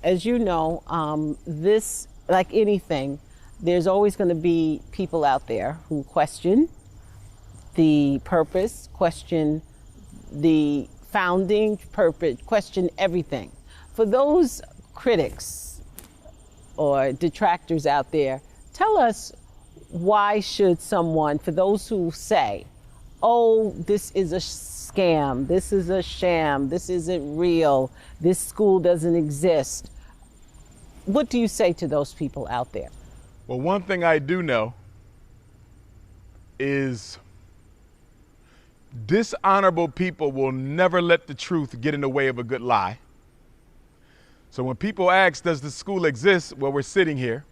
as you know, this, like anything, there's always going to be people out there who question the purpose, question the founding purpose, question everything. For those critics or detractors out there, tell us, why should someone, for those who say, oh, this is a scam, this is a sham, this isn't real, this school doesn't exist, what do you say to those people out there? Well, one thing I do know is dishonorable people will never let the truth get in the way of a good lie. So when people ask, does the school exist? Well, we're sitting here.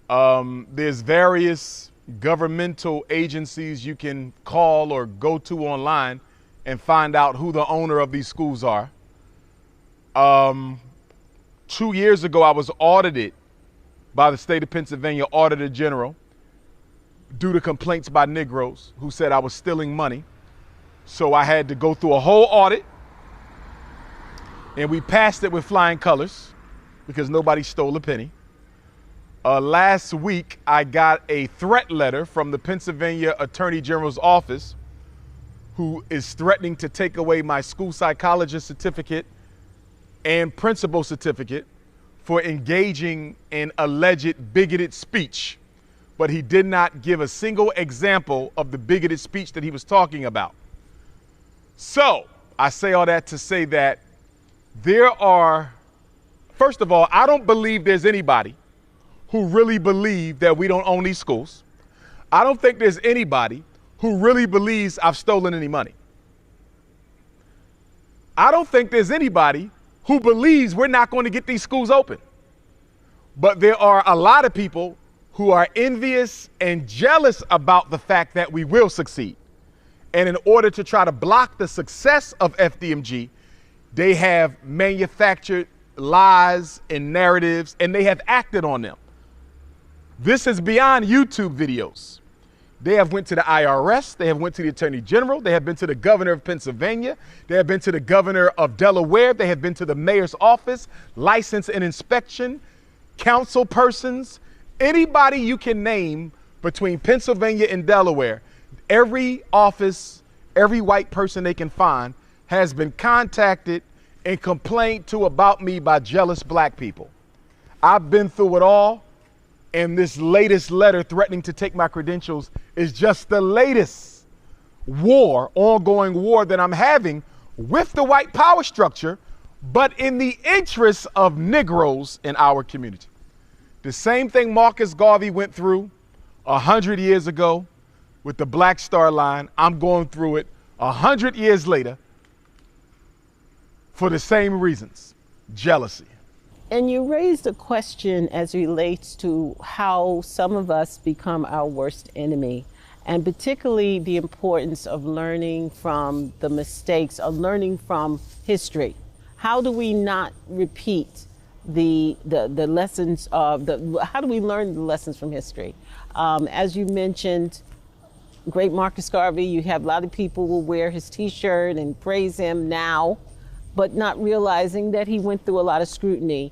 There's various governmental agencies you can call or go to online and find out who the owner of these schools are. 2 years ago, I was audited by the state of Pennsylvania Auditor General due to complaints by Negroes who said I was stealing money. So I had to go through a whole audit, and we passed it with flying colors because nobody stole a penny. Last week, I got a threat letter from the Pennsylvania Attorney General's office, who is threatening to take away my school psychologist certificate and principal certificate for engaging in alleged bigoted speech. But he did not give a single example of the bigoted speech that he was talking about. So I say all that to say that there are, first of all, I don't believe there's anybody who really believe that we don't own these schools. I don't think there's anybody who really believes I've stolen any money. I don't think there's anybody who believes we're not going to get these schools open. But there are a lot of people who are envious and jealous about the fact that we will succeed. And in order to try to block the success of FDMG, they have manufactured lies and narratives, and they have acted on them. This is beyond YouTube videos. They have went to the IRS, they have went to the Attorney General, they have been to the governor of Pennsylvania, they have been to the governor of Delaware, they have been to the mayor's office, license and inspection, council persons, anybody you can name between Pennsylvania and Delaware. Every office, every white person they can find has been contacted and complained to about me by jealous black people. I've been through it all. And this latest letter threatening to take my credentials is just the latest ongoing war that I'm having with the white power structure, but in the interests of Negroes in our community. The same thing Marcus Garvey went through 100 years ago with the Black Star Line. I'm going through it 100 years later for the same reasons, jealousy. And you raised a question as relates to how some of us become our worst enemy, and particularly the importance of learning from the mistakes, of learning from history. How do we not repeat the lessons of how do we learn the lessons from history? As you mentioned, great Marcus Garvey, you have a lot of people who will wear his t-shirt and praise him now, but not realizing that he went through a lot of scrutiny.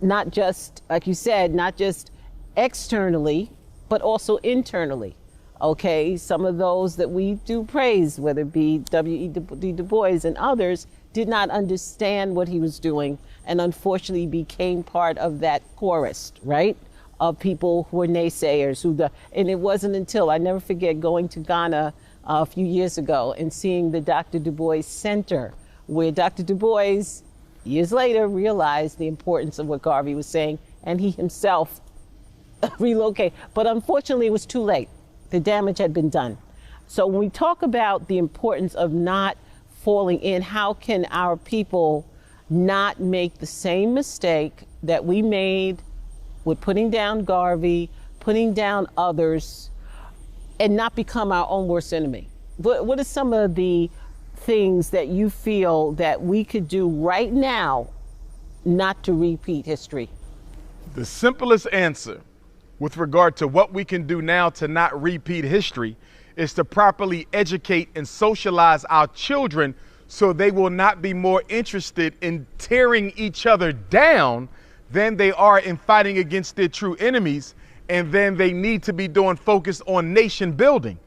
Not just, like you said, not just externally, but also internally. Okay, some of those that we do praise, whether it be W.E. Du Bois and others, did not understand what he was doing and unfortunately became part of that chorus, right? Of people who were naysayers. And it wasn't until, I never forget going to Ghana a few years ago and seeing the Dr. Du Bois Center, where Dr. Du Bois years later realized the importance of what Garvey was saying, and he himself relocated. But unfortunately, it was too late. The damage had been done. So when we talk about the importance of not falling in, how can our people not make the same mistake that we made with putting down Garvey, putting down others, and not become our own worst enemy? What are some of the things that you feel that we could do right now not to repeat history? The simplest answer with regard to what we can do now to not repeat history is to properly educate and socialize our children So they will not be more interested in tearing each other down than they are in fighting against their true enemies. And then they need to be doing focus on nation building.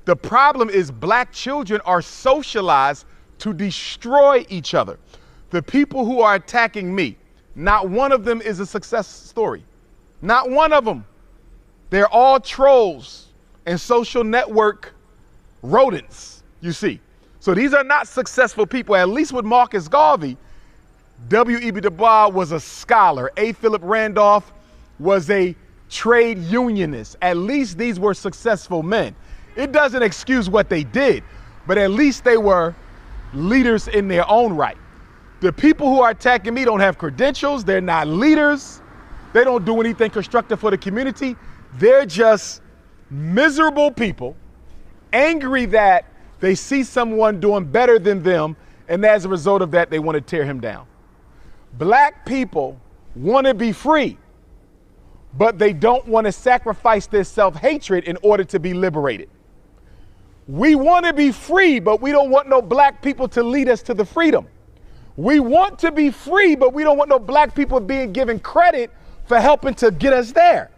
The problem is black children are socialized to destroy each other. The people who are attacking me, not one of them is a success story. Not one of them. They're all trolls and social network rodents, you see. So these are not successful people. At least with Marcus Garvey, W.E.B. Du Bois was a scholar. A. Philip Randolph was a trade unionist. At least these were successful men. It doesn't excuse what they did, but at least they were leaders in their own right. The people who are attacking me don't have credentials. They're not leaders. They don't do anything constructive for the community. They're just miserable people, angry that they see someone doing better than them, and as a result of that, they want to tear him down. Black people want to be free, but they don't want to sacrifice their self-hatred in order to be liberated. We want to be free, but we don't want no black people to lead us to the freedom. We want to be free, but we don't want no black people being given credit for helping to get us there.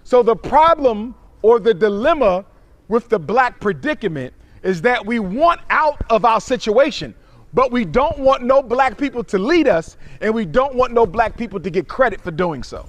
So the problem or the dilemma with the black predicament is that we want out of our situation, but we don't want no black people to lead us, and we don't want no black people to get credit for doing so.